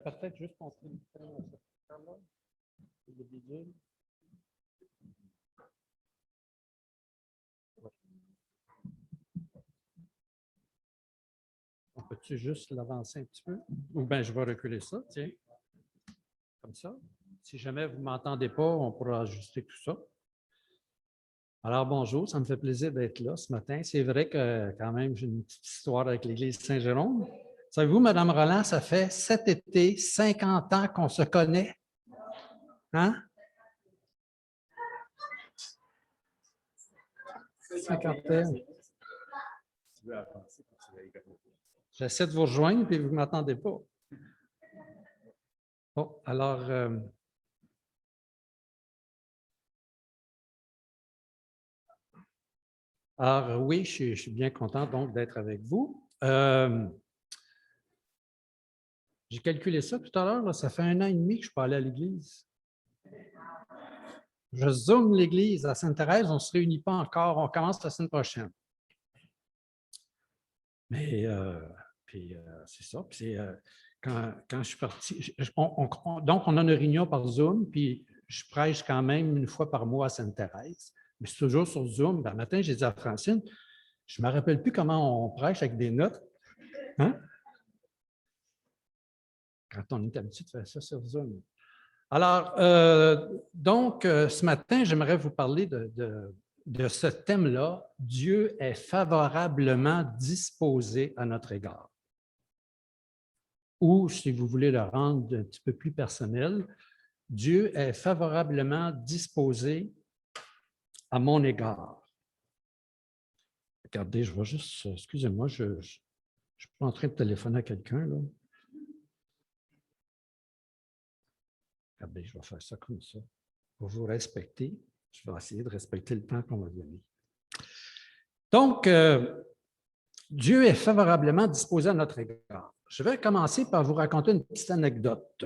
Peut-être juste montrer le bidule. On peut-tu juste l'avancer un petit peu? Ou bien je vais reculer ça, tiens. Comme ça. Si jamais vous ne m'entendez pas, on pourra ajuster tout ça. Alors, bonjour, ça me fait plaisir d'être là ce matin. C'est vrai que quand même, j'ai une petite histoire avec l'Église Saint-Jérôme. Savez-vous, Mme Roland, ça fait cet été 50 ans qu'on se connaît. Hein? 50 ans. J'essaie de vous rejoindre, puis vous ne m'attendez pas. Bon, alors... Alors, oui, je suis bien content donc d'être avec vous. J'ai calculé ça tout à l'heure, ça fait 1 an et demi que je ne suis pas allé à l'église. Je zoome l'église à Sainte-Thérèse, on ne se réunit pas encore, on commence la semaine prochaine. Mais, c'est ça. Puis quand je suis parti, donc on a une réunion par Zoom, puis je prêche quand même 1 fois par mois à Sainte-Thérèse. Mais c'est toujours sur Zoom. Le matin, j'ai dit à Francine, je ne me rappelle plus comment on prêche avec des notes. Hein? Quand on est habitué de faire ça sur Zoom. Alors, ce matin, j'aimerais vous parler de ce thème-là. Dieu est favorablement disposé à notre égard. Ou, si vous voulez le rendre un petit peu plus personnel, Dieu est favorablement disposé à mon égard. Regardez, je vais juste, excusez-moi, je suis pas en train de téléphoner à quelqu'un, là. Regardez, je vais faire ça comme ça. Pour vous respecter, je vais essayer de respecter le temps qu'on m'a donné. Donc, Dieu est favorablement disposé à notre égard. Je vais commencer par vous raconter une petite anecdote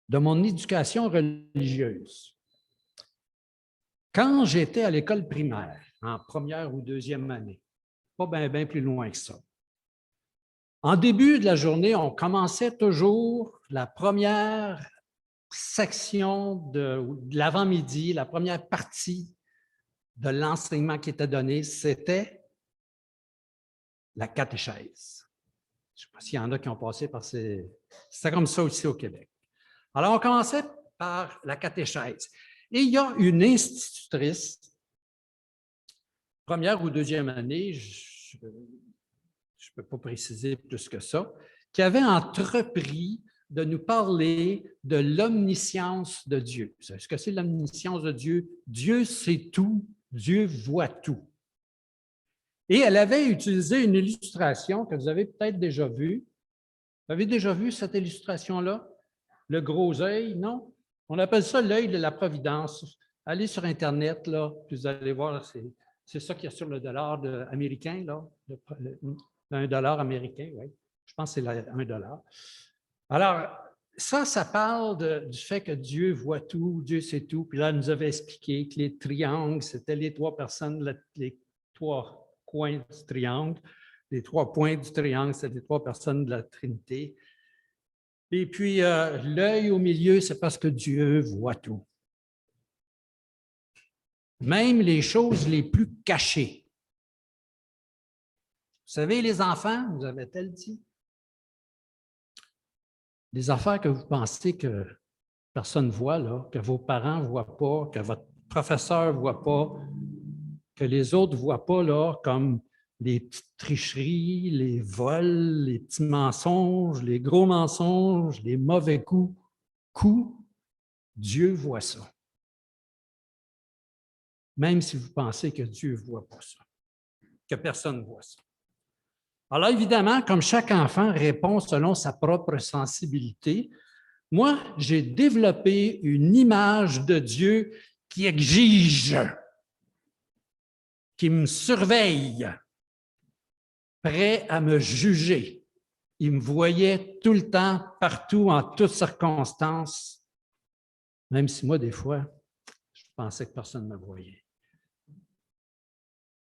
de mon éducation religieuse. Quand j'étais à l'école primaire, en 1e ou 2e année, pas bien plus loin que ça, en début de la journée, on commençait toujours la première section de l'avant-midi, la première partie de l'enseignement qui était donné, c'était la catéchèse. Je ne sais pas s'il y en a qui ont passé par ces... C'était comme ça aussi au Québec. Alors, on commençait par la catéchèse. Et il y a une institutrice, 1e ou 2e année, je ne peux pas préciser plus que ça, qui avait entrepris de nous parler de l'omniscience de Dieu. Vous savez ce que c'est l'omniscience de Dieu? Dieu sait tout, Dieu voit tout. Et elle avait utilisé une illustration que vous avez peut-être déjà vue. Vous avez déjà vu cette illustration-là? Le gros œil, non? On appelle ça l'œil de la providence. Allez sur Internet, là, puis vous allez voir, c'est ça qu'il y a sur le dollar américain, là, $1 américain, oui. Je pense que c'est $1. Alors, ça parle du fait que Dieu voit tout, Dieu sait tout. Puis là, elle nous avait expliqué que les triangles, c'était les 3 personnes, les 3 coins du triangle. Les 3 points du triangle, c'est les 3 personnes de la Trinité. Et puis, l'œil au milieu, c'est parce que Dieu voit tout. Même les choses les plus cachées. Vous savez, les enfants, vous avez-elle dit? Des affaires que vous pensez que personne ne voit, là, que vos parents ne voient pas, que votre professeur ne voit pas, que les autres ne voient pas, là, comme les petites tricheries, les vols, les petits mensonges, les gros mensonges, les mauvais coups. Dieu voit ça. Même si vous pensez que Dieu ne voit pas ça, que personne ne voit ça. Alors évidemment, comme chaque enfant répond selon sa propre sensibilité, moi, j'ai développé une image de Dieu qui exige, qui me surveille, prêt à me juger. Il me voyait tout le temps, partout, en toutes circonstances, même si moi, des fois, je pensais que personne ne me voyait.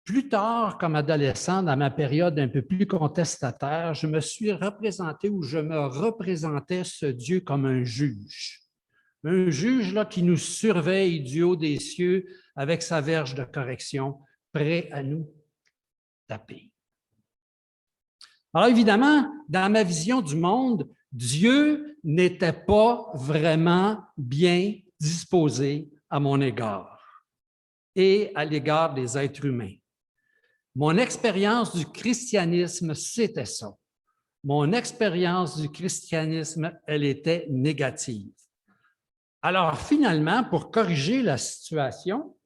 Plus tard, comme adolescent, dans ma période un peu plus contestataire, je me suis représenté ou je me représentais ce Dieu comme un juge. Un juge là, qui nous surveille du haut des cieux avec sa verge de correction, prêt à nous taper. Alors évidemment, dans ma vision du monde, Dieu n'était pas vraiment bien disposé à mon égard et à l'égard des êtres humains. Mon expérience du christianisme, c'était ça. Mon expérience du christianisme, elle était négative. Alors finalement, pour corriger la situation,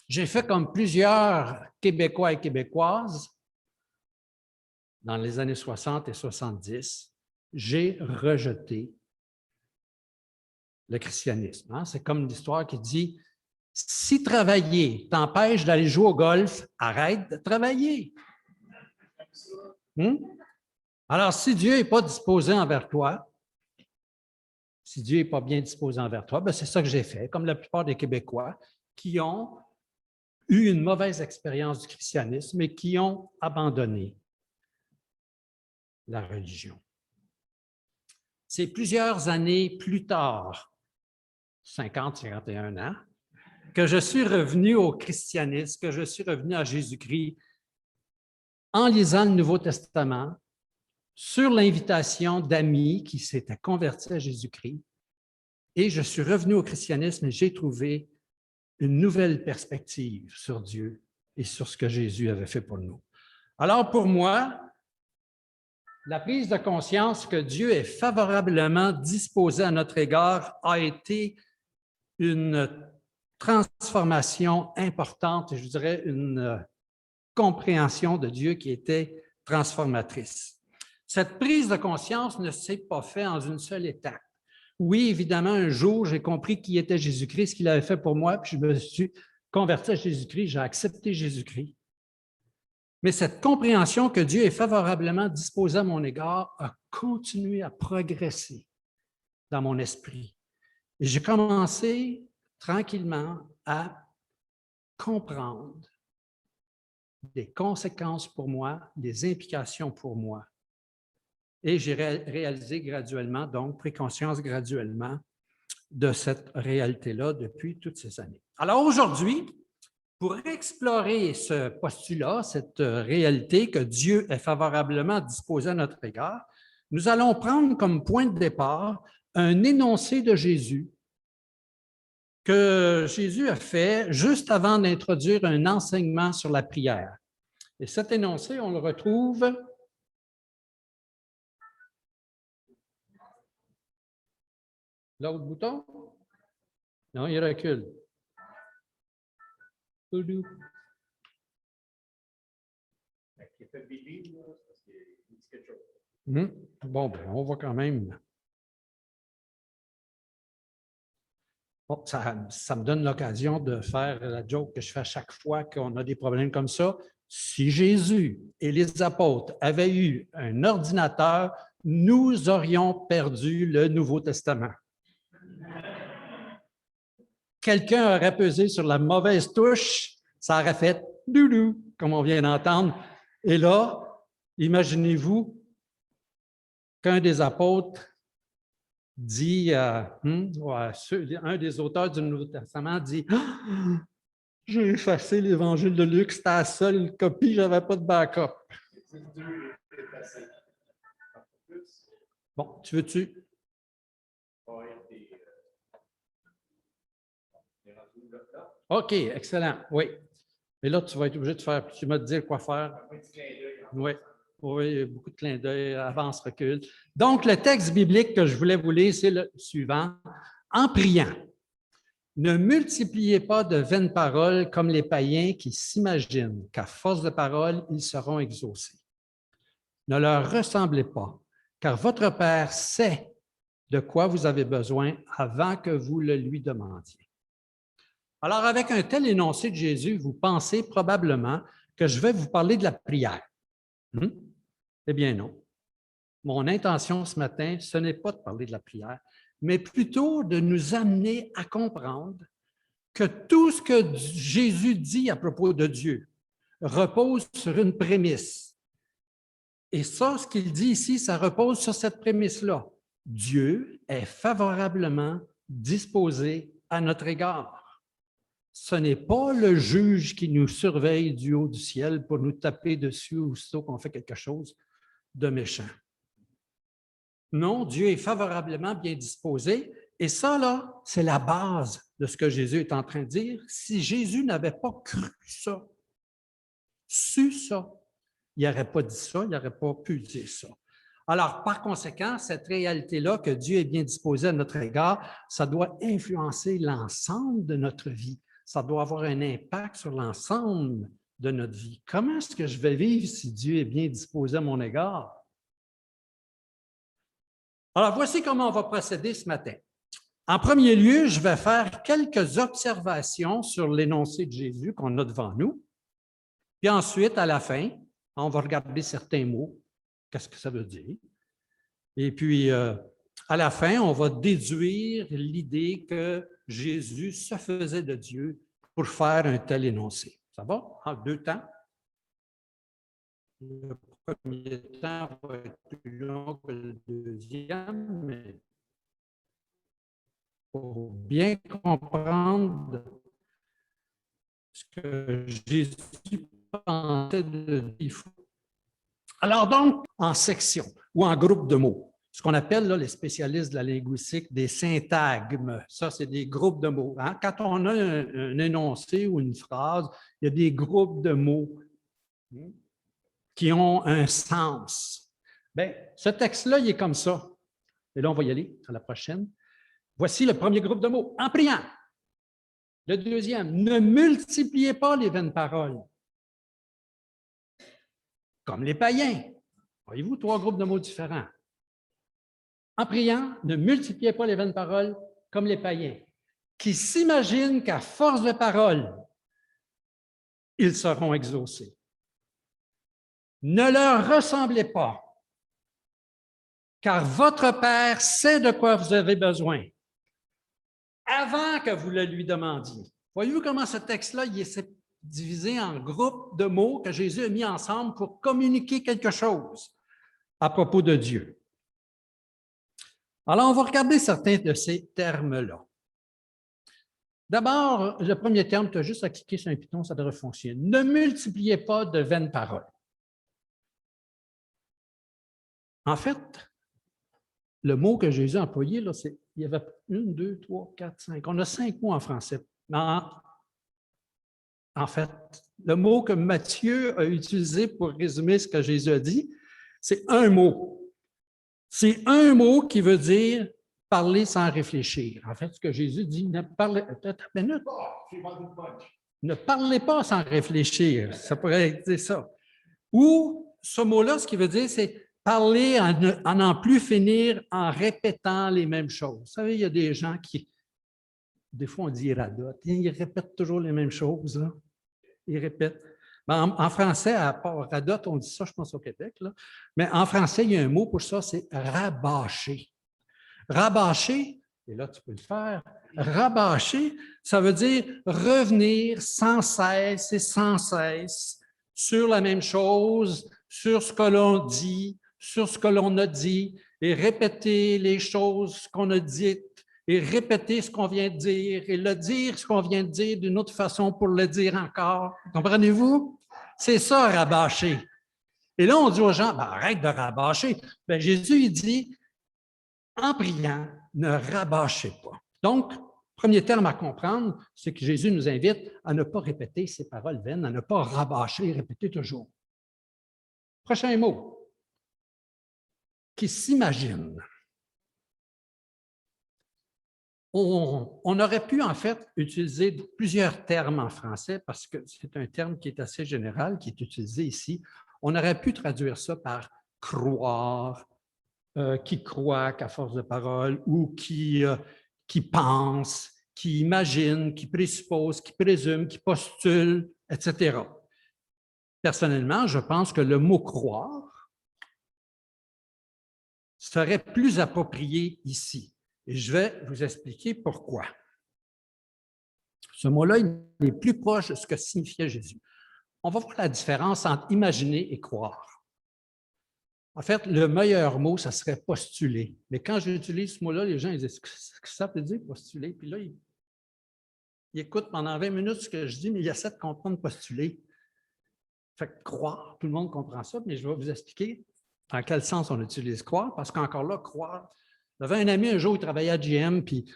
j'ai fait comme plusieurs Québécois et Québécoises dans les années 60 et 70, j'ai rejeté le christianisme. C'est comme l'histoire qui dit « Si travailler t'empêche d'aller jouer au golf, arrête de travailler. » Alors, si Dieu n'est pas disposé envers toi, si Dieu n'est pas bien disposé envers toi, c'est ça que j'ai fait, comme la plupart des Québécois qui ont eu une mauvaise expérience du christianisme et qui ont abandonné la religion. C'est plusieurs années plus tard, 50, 51 ans, que je suis revenu au christianisme, que je suis revenu à Jésus-Christ en lisant le Nouveau Testament sur l'invitation d'amis qui s'étaient convertis à Jésus-Christ. Et je suis revenu au christianisme et j'ai trouvé une nouvelle perspective sur Dieu et sur ce que Jésus avait fait pour nous. Alors pour moi, la prise de conscience que Dieu est favorablement disposé à notre égard a été une transformation importante, et je dirais une compréhension de Dieu qui était transformatrice. Cette prise de conscience ne s'est pas faite en une seule étape. Oui, évidemment, un jour, j'ai compris qui était Jésus-Christ, ce qu'il avait fait pour moi, puis je me suis converti à Jésus-Christ, j'ai accepté Jésus-Christ. Mais cette compréhension que Dieu est favorablement disposé à mon égard a continué à progresser dans mon esprit. Et j'ai commencé tranquillement à comprendre des conséquences pour moi, des implications pour moi. Et j'ai réalisé graduellement, donc pris conscience graduellement de cette réalité-là depuis toutes ces années. Alors aujourd'hui, pour explorer ce postulat, cette réalité que Dieu est favorablement disposé à notre égard, nous allons prendre comme point de départ un énoncé de Jésus que Jésus a fait juste avant d'introduire un enseignement sur la prière. Et cet énoncé, on le retrouve l'autre bouton? Non, il recule. Bon, on va quand même. Bon, ça me donne l'occasion de faire la joke que je fais à chaque fois qu'on a des problèmes comme ça. Si Jésus et les apôtres avaient eu un ordinateur, nous aurions perdu le Nouveau Testament. Quelqu'un aurait pesé sur la mauvaise touche, ça aurait fait « doudou », comme on vient d'entendre. Et là, imaginez-vous qu'un des apôtres dit, un des auteurs du Nouveau Testament dit « J'ai effacé l'Évangile de Luc, c'était la seule copie, je n'avais pas de backup. » Bon, tu veux-tu? OK, excellent, oui. Mais là, tu vas être obligé de faire, tu vas te dire quoi faire. Oui, oui, beaucoup de clins d'œil, avance, recule. Donc, le texte biblique que je voulais vous lire, c'est le suivant. En priant, ne multipliez pas de vaines paroles comme les païens qui s'imaginent qu'à force de paroles, ils seront exaucés. Ne leur ressemblez pas, car votre Père sait de quoi vous avez besoin avant que vous le lui demandiez. Alors, avec un tel énoncé de Jésus, vous pensez probablement que je vais vous parler de la prière. Eh bien non. Mon intention ce matin, ce n'est pas de parler de la prière, mais plutôt de nous amener à comprendre que tout ce que Jésus dit à propos de Dieu repose sur une prémisse. Et ça, ce qu'il dit ici, ça repose sur cette prémisse-là. Dieu est favorablement disposé à notre égard. Ce n'est pas le juge qui nous surveille du haut du ciel pour nous taper dessus aussitôt qu'on fait quelque chose de méchant. Non, Dieu est favorablement bien disposé. Et ça, là, c'est la base de ce que Jésus est en train de dire. Si Jésus n'avait pas cru ça, su ça, il n'aurait pas dit ça, il n'aurait pas pu dire ça. Alors, par conséquent, cette réalité-là, que Dieu est bien disposé à notre égard, ça doit influencer l'ensemble de notre vie. Ça doit avoir un impact sur l'ensemble de notre vie. Comment est-ce que je vais vivre si Dieu est bien disposé à mon égard? Alors, voici comment on va procéder ce matin. En premier lieu, je vais faire quelques observations sur l'énoncé de Jésus qu'on a devant nous. Puis ensuite, à la fin, on va regarder certains mots. Qu'est-ce que ça veut dire? Et puis, à la fin, on va déduire l'idée que Jésus se faisait de Dieu pour faire un tel énoncé. Ça va? En 2 temps. Le premier temps va être plus long que le deuxième, mais pour bien comprendre ce que Jésus pensait de dire. Alors donc, en section ou en groupe de mots, ce qu'on appelle là, les spécialistes de la linguistique des syntagmes, ça c'est des groupes de mots. Hein? Quand on a un énoncé ou une phrase, il y a des groupes de mots qui ont un sens. Bien, ce texte-là, il est comme ça. Et là, on va y aller à la prochaine. Voici le premier groupe de mots. En priant. Le deuxième, ne multipliez pas les vaines paroles. Comme les païens. Voyez-vous, 3 groupes de mots différents. En priant, ne multipliez pas les vaines paroles comme les païens, qui s'imaginent qu'à force de paroles, ils seront exaucés. Ne leur ressemblez pas, car votre Père sait de quoi vous avez besoin, avant que vous le lui demandiez. Voyez-vous comment ce texte-là, il est divisé en groupes de mots que Jésus a mis ensemble pour communiquer quelque chose à propos de Dieu. Alors, on va regarder certains de ces termes-là. D'abord, le premier terme, tu as juste à cliquer sur un piton, ça devrait fonctionner. Ne multipliez pas de vaines paroles. En fait, le mot que Jésus a employé, là, il y avait 1, 2, 3, 4, 5. On a 5 mots en français. En fait, le mot que Matthieu a utilisé pour résumer ce que Jésus a dit, c'est un mot. C'est un mot qui veut dire parler sans réfléchir. En fait, ce que Jésus dit, ne parlez pas sans réfléchir. Ça pourrait dire ça. Ou ce mot-là, ce qu'il veut dire, c'est parler en n'en plus finir en répétant les mêmes choses. Vous savez, il y a des gens qui, des fois on dit ils radotent, ils répètent toujours les mêmes choses. Là. Ils répètent. En français, à part radote, on dit ça, je pense, au Québec. Là. Mais en français, il y a un mot pour ça, c'est rabâcher. Rabâcher, et là, tu peux le faire. Rabâcher, ça veut dire revenir sans cesse et sans cesse sur la même chose, sur ce que l'on dit, sur ce que l'on a dit, et répéter les choses qu'on a dites, et répéter ce qu'on vient de dire, et le dire ce qu'on vient de dire d'une autre façon pour le dire encore. Comprenez-vous? C'est ça, rabâcher. Et là, on dit aux gens, arrête de rabâcher. Jésus, il dit, en priant, ne rabâchez pas. Donc, premier terme à comprendre, c'est que Jésus nous invite à ne pas répéter ces paroles vaines, à ne pas rabâcher et répéter toujours. Prochain mot, qui s'imagine. On aurait pu, en fait, utiliser plusieurs termes en français parce que c'est un terme qui est assez général, qui est utilisé ici. On aurait pu traduire ça par croire, qui croit qu'à force de parole, ou qui pense, qui imagine, qui présuppose, qui présume, qui postule, etc. Personnellement, je pense que le mot « croire » serait plus approprié ici. Et je vais vous expliquer pourquoi. Ce mot-là, il est plus proche de ce que signifiait Jésus. On va voir la différence entre imaginer et croire. En fait, le meilleur mot, ça serait postuler. Mais quand j'utilise ce mot-là, les gens ils disent « Qu'est-ce que ça veut dire, postuler? » Puis là, ils écoutent pendant 20 minutes ce que je dis, mais ils essaient de comprendre postuler. Fait que croire, tout le monde comprend ça, mais je vais vous expliquer dans quel sens on utilise croire, parce qu'encore là, croire. J'avais un ami un jour, il travaillait à GM, puis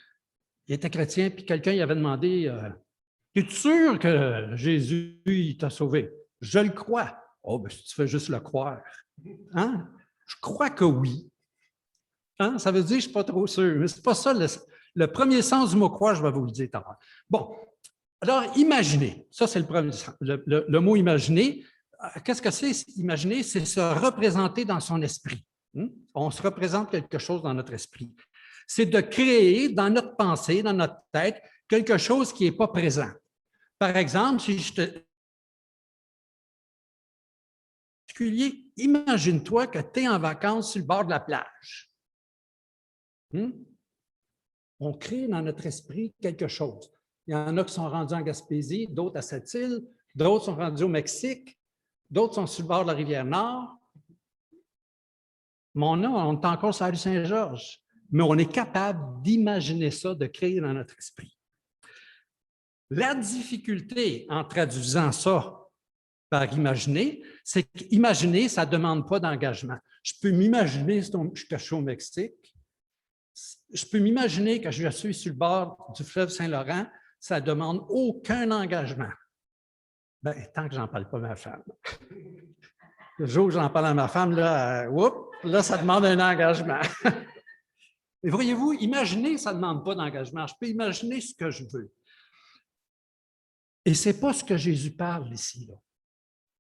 il était chrétien, puis quelqu'un lui avait demandé « Es-tu sûr que Jésus t'a sauvé? » « Je le crois. » « Oh, ben si tu fais juste le croire. » Hein? Je crois que oui. Hein? Ça veut dire que je ne suis pas trop sûr. Mais ce n'est pas ça le premier sens du mot croire, je vais vous le dire tout à l'heure. Bon, alors imaginer. Ça, c'est le premier sens. Le mot imaginer. Qu'est-ce que c'est imaginer? C'est se représenter dans son esprit. On se représente quelque chose dans notre esprit. C'est de créer dans notre pensée, dans notre tête, quelque chose qui n'est pas présent. Par exemple, si je te imagine-toi que tu es en vacances sur le bord de la plage. On crée dans notre esprit quelque chose. Il y en a qui sont rendus en Gaspésie, d'autres à Sept-Îles, d'autres sont rendus au Mexique, d'autres sont sur le bord de la rivière Nord. Mais on est encore sur la rue Saint-Georges. Mais on est capable d'imaginer ça, de créer dans notre esprit. La difficulté en traduisant ça par imaginer, c'est qu'imaginer, ça ne demande pas d'engagement. Je peux m'imaginer que je suis au Mexique. Je peux m'imaginer que je suis sur le bord du fleuve Saint-Laurent. Ça ne demande aucun engagement. Bien, tant que je n'en parle pas à ma femme. Le jour où j'en parle à ma femme, là, ça demande un engagement. Mais voyez-vous, imaginer, ça ne demande pas d'engagement. Je peux imaginer ce que je veux. Et ce n'est pas ce que Jésus parle ici, là.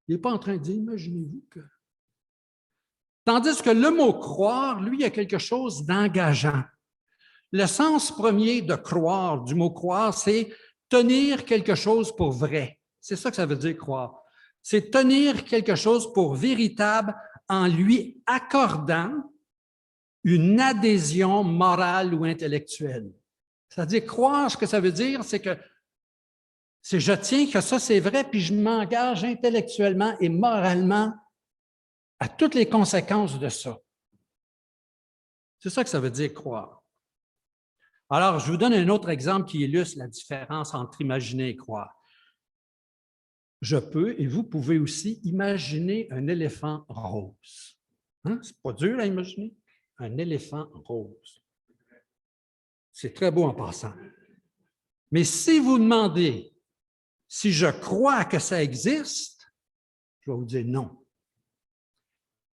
Il n'est pas en train de dire, imaginez-vous que... Tandis que le mot croire, lui, il y a quelque chose d'engageant. Le sens premier de croire, du mot croire, c'est tenir quelque chose pour vrai. C'est ça que ça veut dire croire. C'est tenir quelque chose pour véritable en lui accordant une adhésion morale ou intellectuelle. C'est-à-dire croire, ce que ça veut dire, c'est que je tiens que ça c'est vrai, puis je m'engage intellectuellement et moralement à toutes les conséquences de ça. C'est ça que ça veut dire croire. Alors, je vous donne un autre exemple qui illustre la différence entre imaginer et croire. Je peux, et vous pouvez aussi, imaginer un éléphant rose. Hein? C'est pas dur à imaginer? Un éléphant rose. C'est très beau en passant. Mais si vous demandez si je crois que ça existe, je vais vous dire non.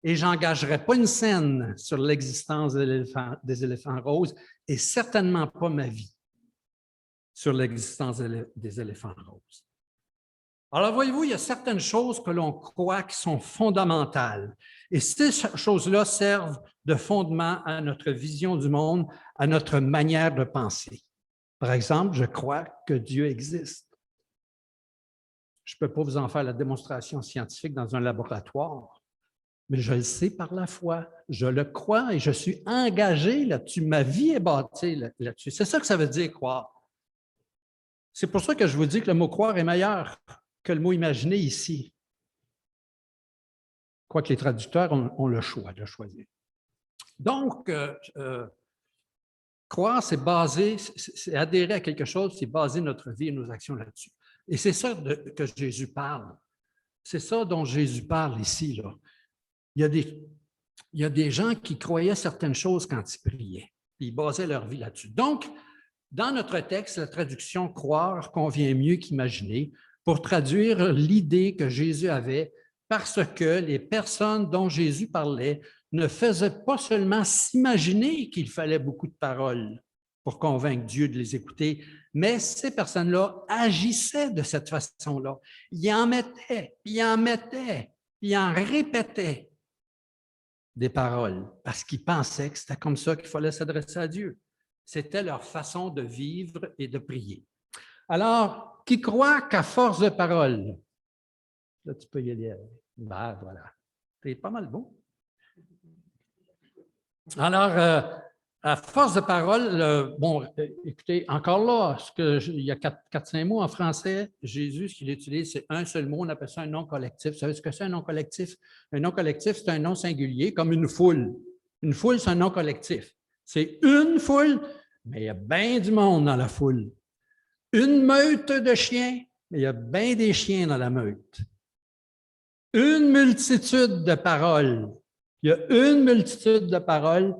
Et je n'engagerai pas une scène sur l'existence des éléphants roses et certainement pas ma vie sur l'existence des éléphants roses. Alors, voyez-vous, il y a certaines choses que l'on croit qui sont fondamentales. Et ces choses-là servent de fondement à notre vision du monde, à notre manière de penser. Par exemple, je crois que Dieu existe. Je ne peux pas vous en faire la démonstration scientifique dans un laboratoire, mais je le sais par la foi. Je le crois et je suis engagé là-dessus. Ma vie est bâtie là-dessus. C'est ça que ça veut dire croire. C'est pour ça que je vous dis que le mot croire est meilleur que le mot imaginer ici. Quoique les traducteurs ont le choix de choisir. Donc, croire, c'est baser, c'est adhérer à quelque chose, c'est baser notre vie et nos actions là-dessus. Et c'est ça que Jésus parle. C'est ça dont Jésus parle ici, là. Il y a des gens qui croyaient certaines choses quand ils priaient. Ils basaient leur vie là-dessus. Donc, dans notre texte, la traduction « croire » convient mieux qu'imaginer pour traduire l'idée que Jésus avait parce que les personnes dont Jésus parlait ne faisaient pas seulement s'imaginer qu'il fallait beaucoup de paroles pour convaincre Dieu de les écouter, mais ces personnes-là agissaient de cette façon-là. Ils en mettaient, ils en mettaient, ils en répétaient des paroles parce qu'ils pensaient que c'était comme ça qu'il fallait s'adresser à Dieu. C'était leur façon de vivre et de prier. Alors, qui croit qu'à force de paroles, là, tu peux y aller. Ben, voilà. C'est pas mal bon. Alors, À force de parole, écoutez, encore là, il y a 4-5 mots en français, Jésus, ce qu'il utilise, c'est un seul mot, on appelle ça un nom collectif. Vous savez ce que c'est un nom collectif? Un nom collectif, c'est un nom singulier, comme une foule. Une foule, c'est un nom collectif. C'est une foule, mais il y a bien du monde dans la foule. Une meute de chiens, mais il y a bien des chiens dans la meute. Une multitude de paroles. Il y a une multitude de paroles,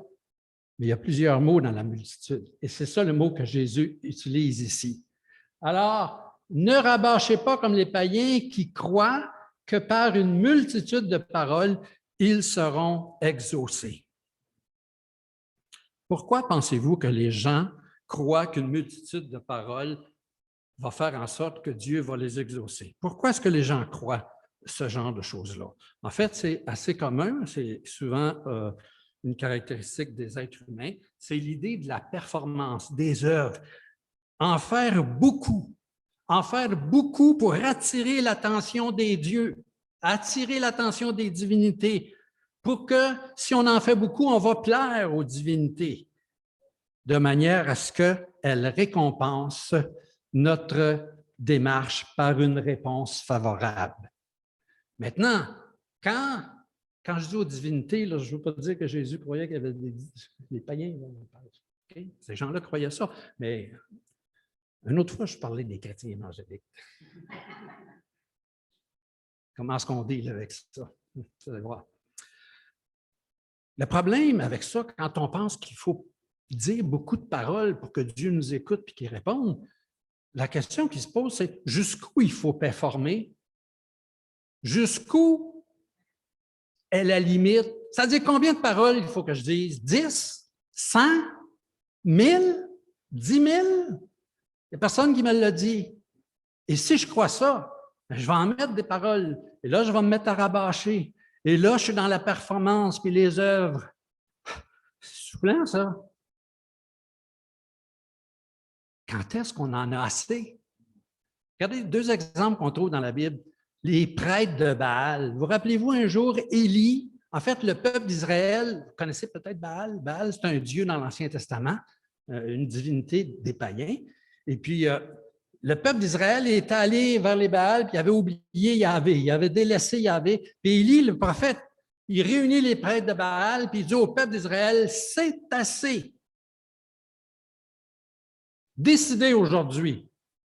mais il y a plusieurs mots dans la multitude. Et c'est ça le mot que Jésus utilise ici. Alors, ne rabâchez pas comme les païens qui croient que par une multitude de paroles, ils seront exaucés. Pourquoi pensez-vous que les gens croient qu'une multitude de paroles va faire en sorte que Dieu va les exaucer? Pourquoi est-ce que les gens croient ce genre de choses-là? En fait, c'est assez commun, c'est souvent une caractéristique des êtres humains, c'est l'idée de la performance, des œuvres. En faire beaucoup pour attirer l'attention des dieux, attirer l'attention des divinités, pour que si on en fait beaucoup, on va plaire aux divinités, de manière à ce qu'elles récompensent notre démarche par une réponse favorable. Maintenant, quand je dis aux divinités, là, je ne veux pas dire que Jésus croyait qu'il y avait des païens. Okay? Ces gens-là croyaient ça. Mais une autre fois, je parlais des chrétiens évangéliques. Comment est-ce qu'on deal avec ça? Vous allez voir. Le problème avec ça, quand on pense qu'il faut dire beaucoup de paroles pour que Dieu nous écoute et qu'il réponde, la question qui se pose, c'est jusqu'où il faut performer? Jusqu'où est la limite? C'est-à-dire combien de paroles il faut que je dise? 10? 100? 1000? 10 000? Il n'y a personne qui me l'a dit. Et si je crois ça, je vais en mettre des paroles. Et là, je vais me mettre à rabâcher. Et là, je suis dans la performance puis les œuvres. C'est soufflant, ça. Quand est-ce qu'on en a assez? Regardez 2 exemples qu'on trouve dans la Bible. Les prêtres de Baal. Vous rappelez-vous un jour, Élie, en fait, le peuple d'Israël, vous connaissez peut-être Baal. Baal, c'est un dieu dans l'Ancien Testament, une divinité des païens. Et puis, le peuple d'Israël est allé vers les Baals, puis il avait oublié Yahvé, il avait délaissé Yahvé. Puis Élie, le prophète, il réunit les prêtres de Baal, puis il dit au peuple d'Israël, c'est assez. Décidez aujourd'hui,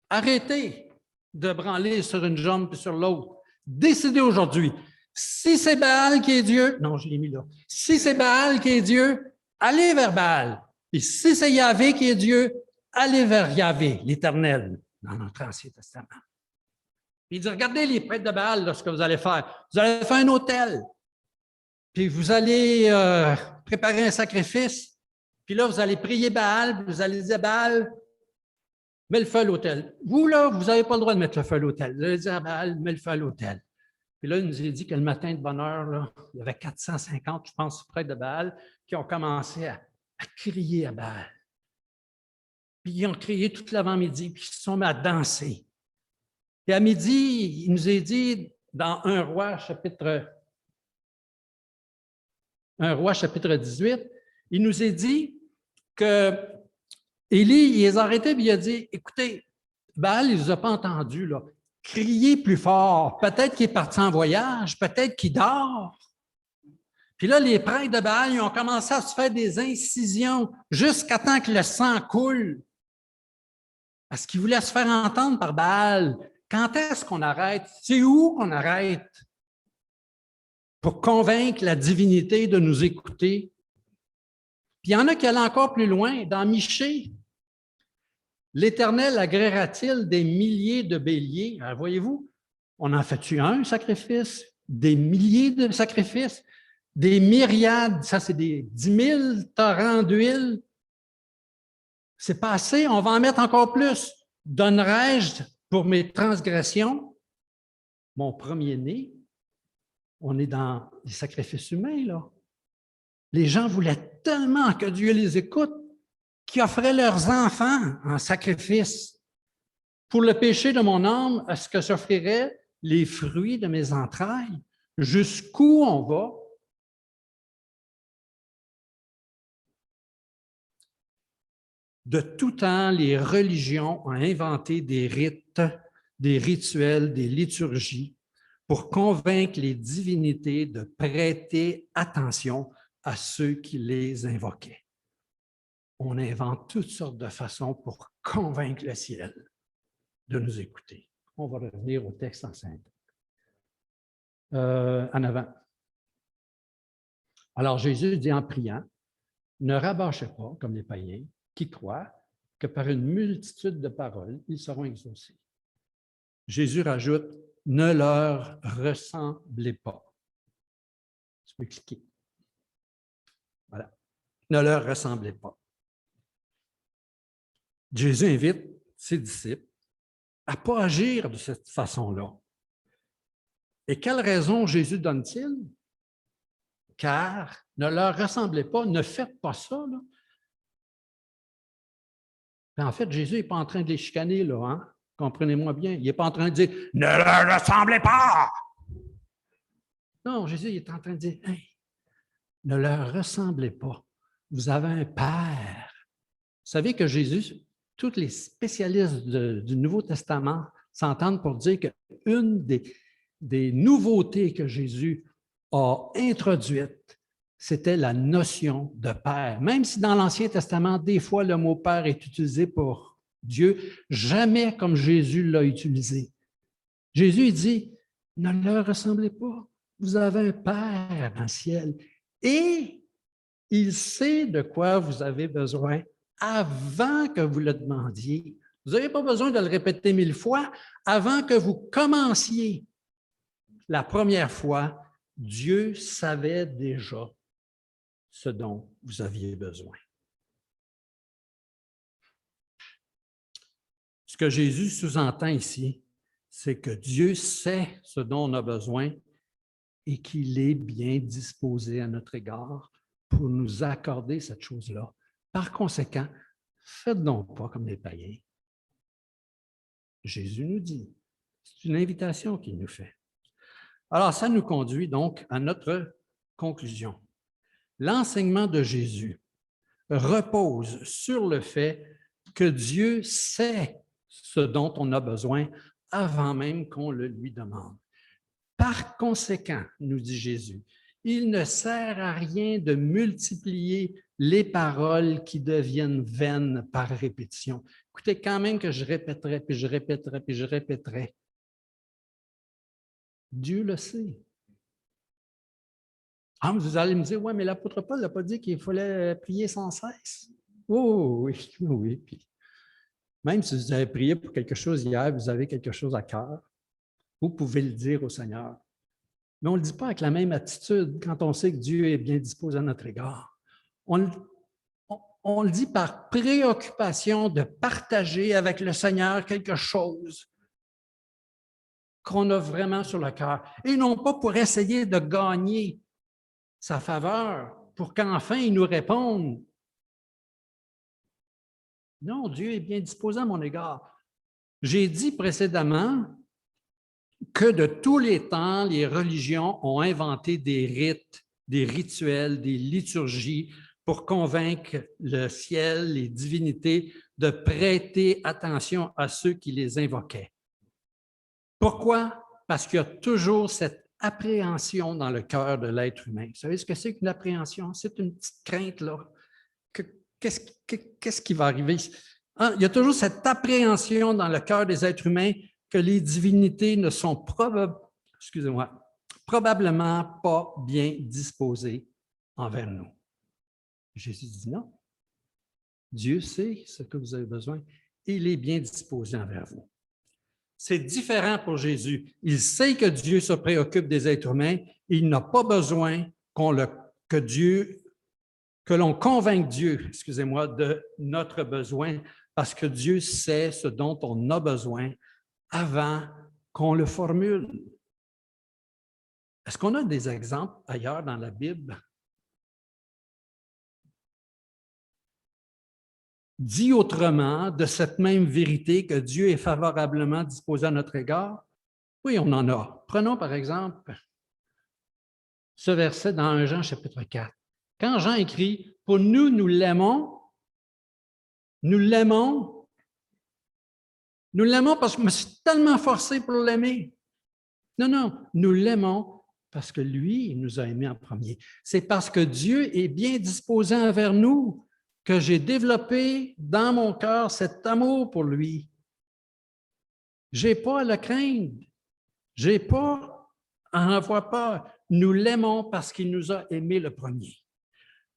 arrêtez de branler sur une jambe puis sur l'autre. Décidez aujourd'hui. Si c'est Baal qui est Dieu, non, je l'ai mis là. Si c'est Baal qui est Dieu, allez vers Baal. Et si c'est Yahvé qui est Dieu, allez vers Yahvé, l'Éternel, dans notre Ancien Testament. Puis il dit, regardez les prêtres de Baal, là, ce que vous allez faire. Vous allez faire un autel. Puis vous allez préparer un sacrifice. Puis là, vous allez prier Baal, puis vous allez dire, Baal, mets le feu à l'autel. Vous, là, vous n'avez pas le droit de mettre le feu à l'autel. Vous allez dire à Baal, mets le feu à l'autel. Puis là, il nous a dit que le matin de bonne heure, là, il y avait 450, je pense, prêtres de Baal qui ont commencé à crier à Baal. Puis ils ont crié tout l'avant-midi, puis ils se sont mis à danser. Puis à midi, il nous a dit, dans 1 Roi, chapitre 18, il nous a dit que Élie, il les a arrêtés et il a dit, écoutez, Baal, il ne vous a pas entendu, là. Criez plus fort. Peut-être qu'il est parti en voyage, peut-être qu'il dort. Puis là, les prêtres de Baal, ils ont commencé à se faire des incisions jusqu'à temps que le sang coule. Parce qu'ils voulaient se faire entendre par Baal. Quand est-ce qu'on arrête? C'est où qu'on arrête? Pour convaincre la divinité de nous écouter. Puis il y en a qui allaient encore plus loin. Dans Michée, l'Éternel agréera-t-il des milliers de béliers? Alors, voyez-vous, on en fait-tu un sacrifice? Des milliers de sacrifices? Des myriades, ça c'est des 10 000 torrents d'huile. C'est pas assez, on va en mettre encore plus. Donnerai-je pour mes transgressions mon premier-né? On est dans les sacrifices humains, là. Les gens voulaient tellement que Dieu les écoute qu'ils offraient leurs enfants en sacrifice. Pour le péché de mon âme, est-ce que j'offrirais les fruits de mes entrailles? Jusqu'où on va? De tout temps, les religions ont inventé des rites, des rituels, des liturgies pour convaincre les divinités de prêter attention à ceux qui les invoquaient. On invente toutes sortes de façons pour convaincre le ciel de nous écouter. On va revenir au texte enceinte. En avant. Alors Jésus dit en priant, ne rabâchez pas, comme les païens, qui croient que par une multitude de paroles, ils seront exaucés. Jésus rajoute, ne leur ressemblez pas. Tu peux cliquer. Voilà. Ne leur ressemblez pas. Jésus invite ses disciples à ne pas agir de cette façon-là. Et quelle raison Jésus donne-t-il? Car ne leur ressemblez pas, ne faites pas ça. Là. En fait, Jésus n'est pas en train de les chicaner, là, hein? Comprenez-moi bien. Il n'est pas en train de dire « Ne leur ressemblez pas! » Non, Jésus il est en train de dire hey, « Ne leur ressemblez pas. Vous avez un Père. » Vous savez que Jésus, tous les spécialistes du Nouveau Testament s'entendent pour dire qu'une des nouveautés que Jésus a introduites, c'était la notion de Père. Même si dans l'Ancien Testament, des fois, le mot Père est utilisé pour Dieu, jamais comme Jésus l'a utilisé. Jésus il dit, ne leur ressemblez pas, vous avez un Père dans le ciel et il sait de quoi vous avez besoin avant que vous le demandiez. Vous n'avez pas besoin de le répéter 1000 fois. Avant que vous commenciez la première fois, Dieu savait déjà ce dont vous aviez besoin. Ce que Jésus sous-entend ici, c'est que Dieu sait ce dont on a besoin et qu'il est bien disposé à notre égard pour nous accorder cette chose-là. Par conséquent, faites donc pas comme les païens. Jésus nous dit, c'est une invitation qu'il nous fait. Alors, ça nous conduit donc à notre conclusion. L'enseignement de Jésus repose sur le fait que Dieu sait ce dont on a besoin avant même qu'on le lui demande. Par conséquent, nous dit Jésus, il ne sert à rien de multiplier les paroles qui deviennent vaines par répétition. Écoutez, quand même que je répéterai, puis je répéterai, puis je répéterai. Dieu le sait. Ah, vous allez me dire, oui, mais l'apôtre Paul n'a pas dit qu'il fallait prier sans cesse. Oh oui, oui. Puis, même si vous avez prié pour quelque chose hier, vous avez quelque chose à cœur, vous pouvez le dire au Seigneur. Mais on ne le dit pas avec la même attitude quand on sait que Dieu est bien disposé à notre égard. On le dit par préoccupation de partager avec le Seigneur quelque chose qu'on a vraiment sur le cœur. Et non pas pour essayer de gagner sa faveur, pour qu'enfin il nous réponde. Non, Dieu est bien disposé à mon égard. J'ai dit précédemment que de tous les temps, les religions ont inventé des rites, des rituels, des liturgies pour convaincre le ciel, les divinités, de prêter attention à ceux qui les invoquaient. Pourquoi? Parce qu'il y a toujours cette appréhension dans le cœur de l'être humain. Vous savez ce que c'est qu'une appréhension? C'est une petite crainte, là. Qu'est-ce qui va arriver? Il y a toujours cette appréhension dans le cœur des êtres humains que les divinités ne sont probablement pas bien disposées envers nous. Jésus dit non. Dieu sait ce que vous avez besoin et il est bien disposé envers vous. C'est différent pour Jésus. Il sait que Dieu se préoccupe des êtres humains. Il n'a pas besoin que l'on convainque Dieu, de notre besoin, parce que Dieu sait ce dont on a besoin avant qu'on le formule. Est-ce qu'on a des exemples ailleurs dans la Bible? Dit autrement, de cette même vérité que Dieu est favorablement disposé à notre égard? Oui, on en a. Prenons par exemple ce verset dans 1 Jean chapitre 4. Quand Jean écrit « Pour nous, nous l'aimons Nous l'aimons. Nous l'aimons parce que je me suis tellement forcé pour l'aimer. Non, nous l'aimons parce que lui, il nous a aimés en premier. C'est parce que Dieu est bien disposé envers nous que j'ai développé dans mon cœur cet amour pour lui. Je n'ai pas à le craindre. Je n'ai pas à en avoir peur. Nous l'aimons parce qu'il nous a aimés le premier.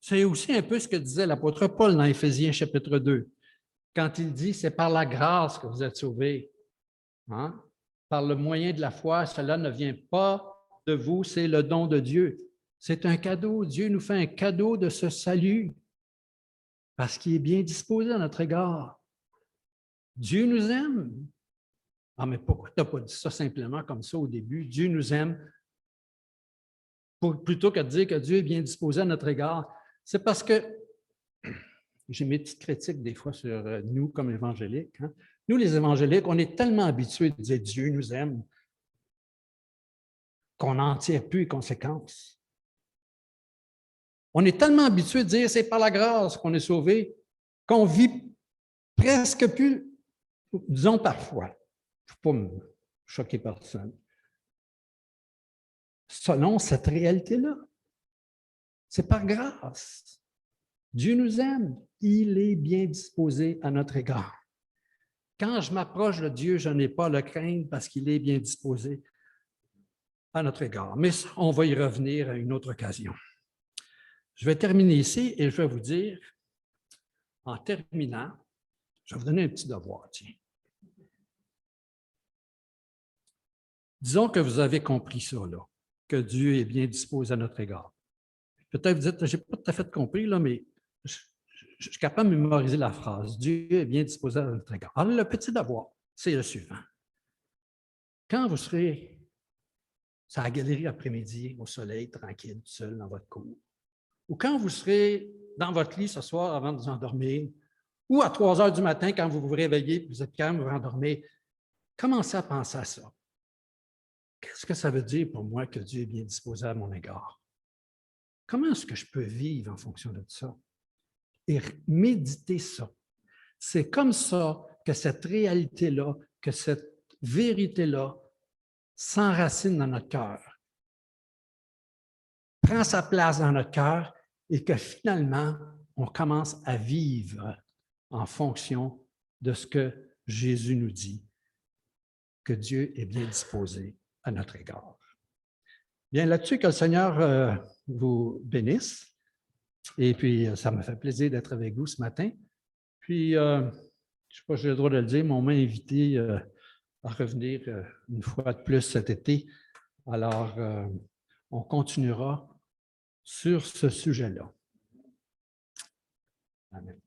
C'est aussi un peu ce que disait l'apôtre Paul dans Éphésiens chapitre 2, quand il dit « c'est par la grâce que vous êtes sauvés ». Hein? Par le moyen de la foi, cela ne vient pas de vous, c'est le don de Dieu. C'est un cadeau. Dieu nous fait un cadeau de ce salut parce qu'il est bien disposé à notre égard. Dieu nous aime. Ah, mais pourquoi tu n'as pas dit ça simplement comme ça au début? Dieu nous aime. Plutôt que de dire que Dieu est bien disposé à notre égard, c'est parce que j'ai mes petites critiques des fois sur nous comme évangéliques. Hein? Nous, les évangéliques, on est tellement habitués de dire Dieu nous aime qu'on n'en tire plus les conséquences. On est tellement habitué de dire c'est par la grâce qu'on est sauvé qu'on vit presque plus, disons parfois, il ne faut pas me choquer personne, selon cette réalité-là. C'est par grâce. Dieu nous aime. Il est bien disposé à notre égard. Quand je m'approche de Dieu, je n'ai pas à le craindre parce qu'il est bien disposé à notre égard. Mais on va y revenir à une autre occasion. Je vais terminer ici et je vais vous dire, en terminant, je vais vous donner un petit devoir. Tiens. Disons que vous avez compris ça, là, que Dieu est bien disposé à notre égard. Peut-être vous dites, je n'ai pas tout à fait compris, là, mais je suis capable de mémoriser la phrase. Dieu est bien disposé à notre égard. Alors, le petit devoir, c'est le suivant. Quand vous serez à la galerie après-midi, au soleil, tranquille, tout seul dans votre cour, ou quand vous serez dans votre lit ce soir avant de vous endormir, ou à 3 heures du matin quand vous vous réveillez et vous êtes calme, vous vous endormez, commencez à penser à ça. Qu'est-ce que ça veut dire pour moi que Dieu est bien disposé à mon égard? Comment est-ce que je peux vivre en fonction de ça? Et méditer ça. C'est comme ça que cette réalité-là, que cette vérité-là s'enracine dans notre cœur, prend sa place dans notre cœur et que finalement, on commence à vivre en fonction de ce que Jésus nous dit, que Dieu est bien disposé à notre égard. Bien, là-dessus, que le Seigneur vous bénisse. Et puis, ça me fait plaisir d'être avec vous ce matin. Puis, je ne sais pas si j'ai le droit de le dire, mais on m'a invité à revenir une fois de plus cet été. Alors, on continuera sur ce sujet-là. Amen.